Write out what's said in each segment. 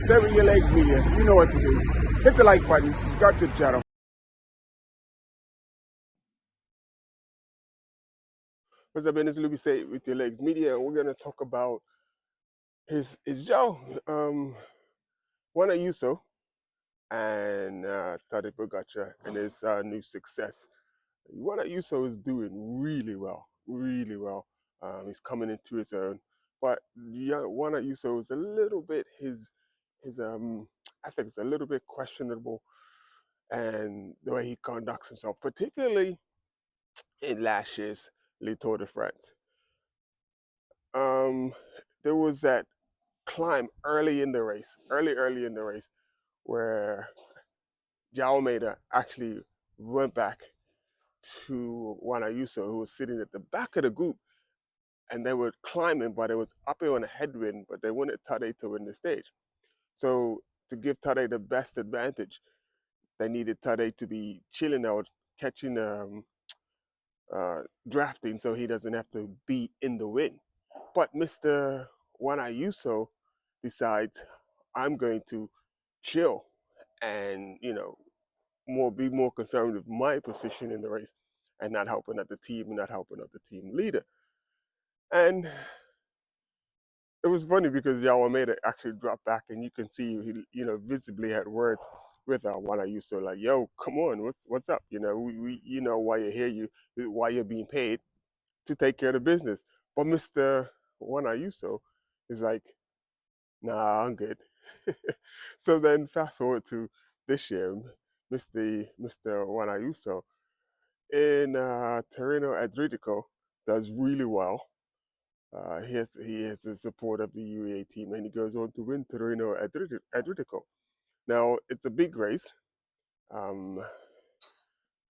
Sever your legs media. You know what to do. Hit the like button, subscribe to the channel. What's up, man? It's Luby Say with your legs media. We're gonna talk about his Joe, Juan Ayuso and Tade Pogacar and his new success. Juan Ayuso is doing really well, really well. He's coming into his own, but Juan Ayuso is a little bit his I think it's a little bit questionable, and the way he conducts himself, particularly in last year's Le Tour de France. Um, there was that climb early in the race, early in the race, where Jao Almeida actually went back to Juan Ayuso, who was sitting at the back of the group, and they were climbing, but it was up on a headwind, but they wanted Tade to win the stage. So to give Tade the best advantage, they needed Tade to be chilling out, catching drafting, so he doesn't have to be in the wind. But Mr. Juan Ayuso decides, I'm going to chill and, be more concerned with my position in the race and not helping out the team and not helping out the team leader. And it was funny because Yao made it actually drop back, and you can see he, visibly had words with Juan Ayuso, like, "Yo, come on, what's up? We why you're here, why you're being paid to take care of the business." But Mr. Juan Ayuso is like, "Nah, I'm good." So then fast forward to this year, Mr. Juan Ayuso in Terreno Adriatico does really well. He has the support of the UAE team, and he goes on to win Terreno Adriatico. Now it's a big race. Um,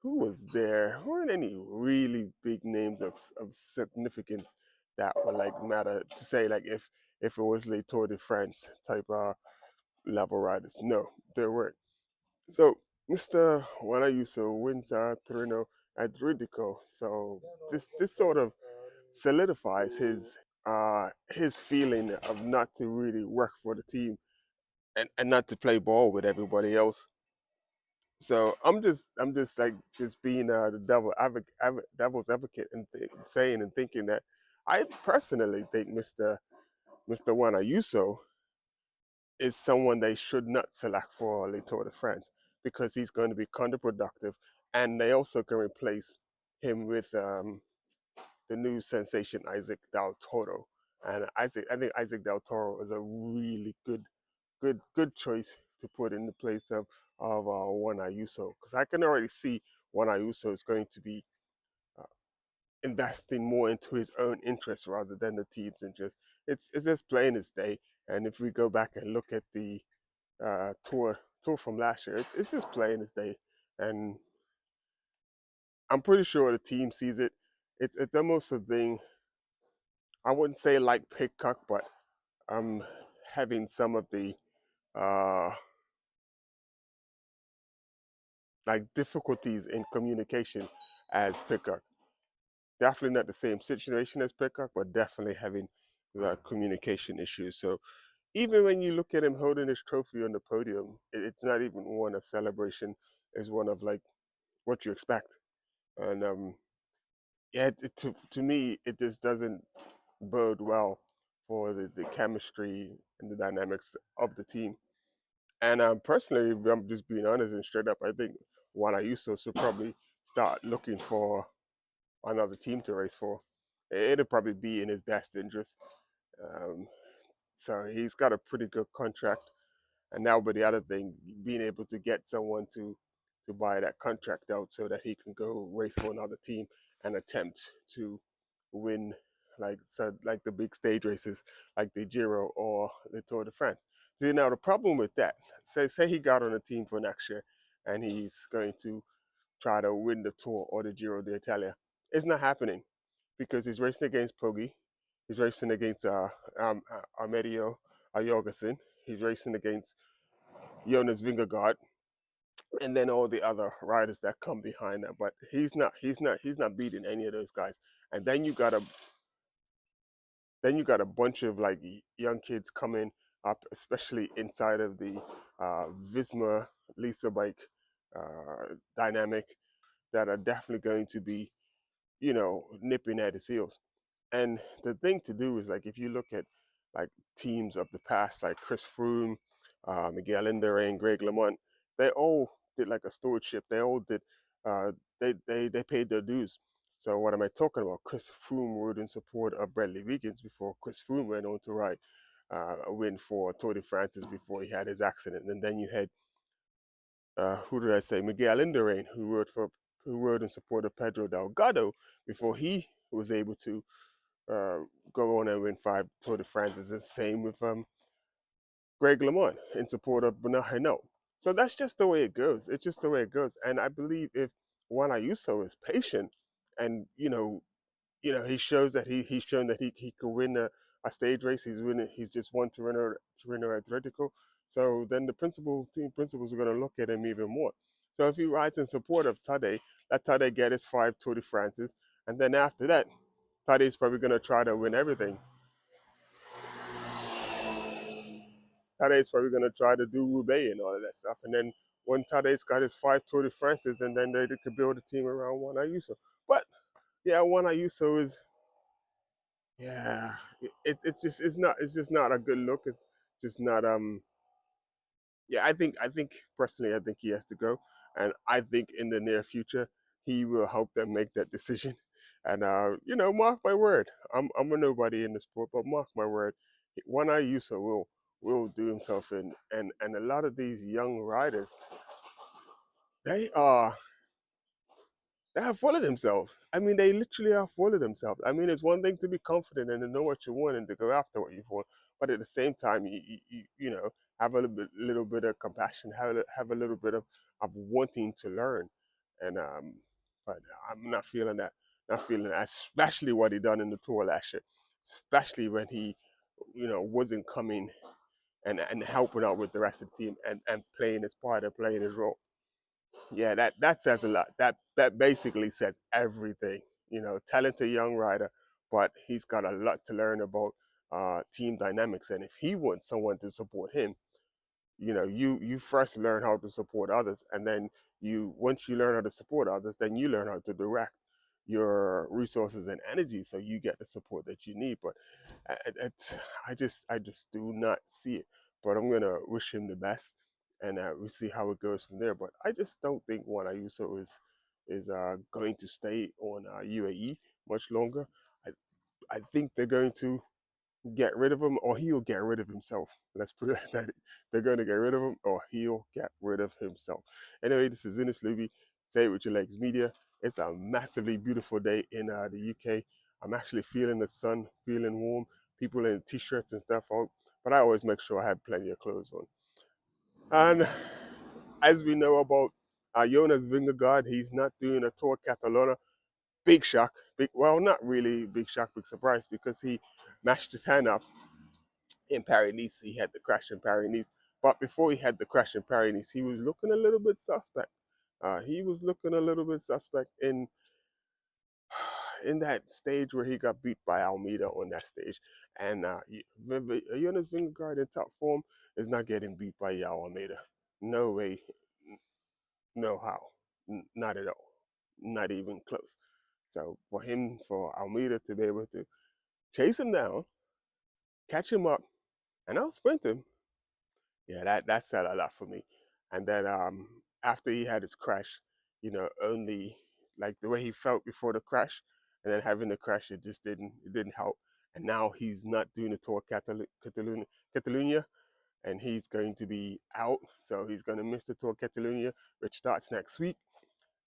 who was there? Who weren't any really big names of significance that would like matter to say, like, if it was Le Tour de France type level riders. No, there weren't. So Mr. Juan Ayuso wins Torino at Ridico. So this sort of solidifies his feeling of not to really work for the team, and not to play ball with everybody else. So I'm just like just being the devil's advocate, and saying and thinking that I personally think Mr. Juan Ayuso is someone they should not select for Le Tour de France, because he's going to be counterproductive, and they also can replace him with the new sensation Iscca del Toro. And I think Iscca del Toro is a really good choice to put in the place of Juan Ayuso, because I can already see Juan Ayuso is going to be uh, investing more into his own interests rather than the team's interest. It's just plain as day. And if we go back and look at the tour from last year, it's just plain as day, and I'm pretty sure the team sees it. It's almost a thing. I wouldn't say like Pitcock, but I'm having some of the uh, like difficulties in communication as Pitcock. Definitely not the same situation as Pitcock, but definitely having the communication issues. So even when you look at him holding his trophy on the podium, it's not even one of celebration. It's one of like what you expect. And yeah, to me, it just doesn't bode well for the chemistry and the dynamics of the team. And personally, I'm just being honest and straight up, I think Juan Ayuso should probably start looking for another team to race for. It'll probably be in his best interest. Um, so he's got a pretty good contract. And now, but the other thing, being able to get someone to buy that contract out so that he can go race for another team and attempt to win, like the big stage races like the Giro or the Tour de France. See, now the problem with that, say he got on a team for next year and he's going to try to win the Tour or the Giro d'Italia. It's not happening, because he's racing against Poggi, he's racing against Armedio Jorgensen, he's racing against Jonas Vingegaard, and then all the other riders that come behind that. But he's not beating any of those guys. And then you got a bunch of like young kids coming especially inside of the Visma Lisa bike dynamic, that are definitely going to be, nipping at his heels. And the thing to do is, like, if you look at like teams of the past, like Chris Froome, Miguel Indurain, Greg LeMond, they all did like a stewardship. They all did. Uh, they paid their dues. So what am I talking about? Chris Froome rode in support of Bradley Wiggins before Chris Froome went on to ride a win for Tour de France before he had his accident. And then you had who did I say? Miguel Indurain, who rode in support of Pedro Delgado before he was able to uh, go on and win 5 Tour de France's. The same with Greg LeMond in support of Bernard Hinault. So that's just the way it goes. It's just the way it goes. And I believe if Juan Ayuso is patient, and he shows that he's shown that he could win a stage race. He's just won Torino Atletico. So then the team principals are going to look at him even more. So if he rides in support of Tade, let Tade get his 5 Tour de France's, and then after that, Tade's probably going to try to win everything. Tade's probably going to try to do Roubaix and all of that stuff. And then when Tade's got his 5 Tour de France's, and then they could build a team around Juan Ayuso. But yeah, Juan Ayuso is, yeah, it's just not a good look. It's just not yeah, I think personally, I think he has to go, and I think in the near future he will help them make that decision. And mark my word, I'm a nobody in the sport, but mark my word, One Ayuso will do himself in, and a lot of these young riders, they are they are full of themselves. I mean, they literally are full of themselves. I mean, it's one thing to be confident and to know what you want and to go after what you want, but at the same time, you have a little bit of compassion, have a little bit of wanting to learn, and but I'm not feeling that. Not feeling that, especially what he done in the tour last year, especially when he, wasn't coming and helping out with the rest of the team and playing his part and playing his role. Yeah, that says a lot. That basically says everything. Talented young rider, but he's got a lot to learn about team dynamics. And if he wants someone to support him, you first learn how to support others, and then once you learn how to support others, then you learn how to direct your resources and energy so you get the support that you need. But I just do not see it. But I'm gonna wish him the best, and we'll see how it goes from there. But I just don't think Juan Ayuso is going to stay on UAE much longer. I I think they're going to get rid of him, or he'll get rid of himself. Let's put it that they're going to get rid of him, or he'll get rid of himself. Anyway, this is Ines Luby. Say it with your legs media. It's a massively beautiful day in the UK. I'm actually feeling the sun, feeling warm. People in t-shirts and stuff out, but I always make sure I have plenty of clothes on. And as we know about Jonas Vingegaard, he's not doing a Tour Catalana. Big shock. Well, not really big shock, big surprise, because he mashed his hand up in Paris-Nice. He had the crash in Paris-Nice. But before he had the crash in Paris-Nice, he was looking a little bit suspect. He was looking a little bit suspect in that stage where he got beat by Almeida on that stage. And Jonas Vingegaard in top form is not getting beat by Yao Almeida. No way, no how, not at all, not even close. So for Almeida to be able to chase him down, catch him up, and outsprint him, yeah, that said a lot for me. And then after he had his crash, only like the way he felt before the crash, and then having the crash, it didn't help. And now he's not doing the Tour Catalunya, and he's going to be out, so he's going to miss the Tour Catalunya, which starts next week.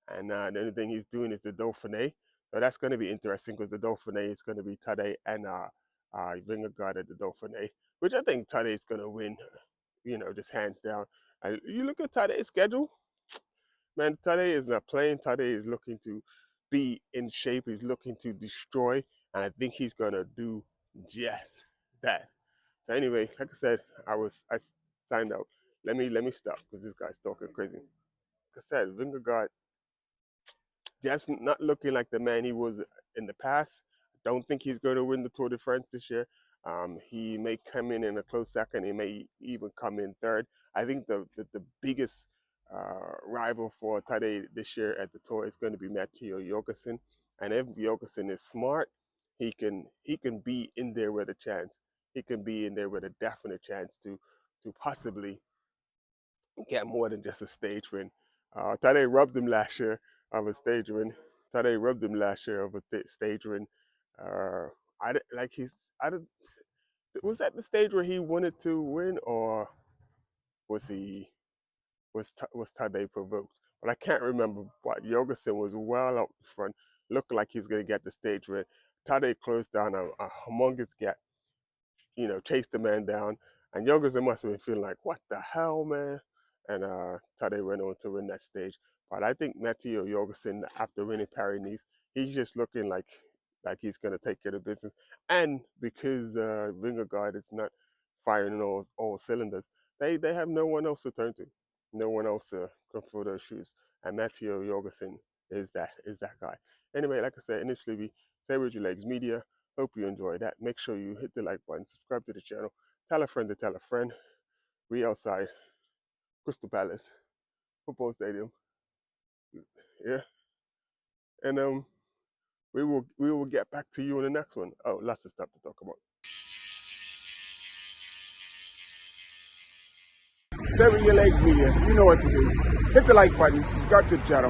And the only thing he's doing is the Dauphiné. So that's going to be interesting because the Dauphiné is going to be Tade and Vingegaard at the Dauphiné, which I think Tade is going to win, just hands down. And you look at Tade's schedule, man, Tade is not playing. Tade is looking to be in shape. He's looking to destroy, and I think he's going to do just that. So anyway, like I said, I signed out. Let me stop because this guy's talking crazy. Like I said, Vingegaard just not looking like the man he was in the past. I don't think he's going to win the Tour de France this year. He may come in a close second. He may even come in third. I think the biggest rival for Tade this year at the tour is going to be Matteo Jorgensen. And if Jorgensen is smart, he can be in there with a chance. He can be in there with a definite chance to possibly get more than just a stage win. Tade robbed him last year of a stage win. Tade robbed him last year of a stage win. Uh, like I did, was that the stage where he wanted to win, or was he was Tade provoked? But I can't remember. But Jorgensen was well out front, looked like he's going to get the stage win. Tade closed down a humongous gap, chased the man down. And Jorgensen must have been feeling like, what the hell, man? And Tade went on to win that stage. But I think Matteo Jorgensen, after winning Paris Nice, he's just looking like he's going to take care of business. And because Vingegaard is not firing in all cylinders, they have no one else to turn to, no one else to come for those shoes. And Matteo Jorgensen is that guy. Anyway, like I said, initially we say with your legs media. Hope you enjoy that. Make sure you hit the like button, subscribe to the channel, tell a friend to tell a friend. We outside Crystal Palace Football Stadium. Yeah. And we will get back to you on the next one. Oh, lots of stuff to talk about. Say with your legs media. You know what to do. Hit the like button, subscribe to the channel.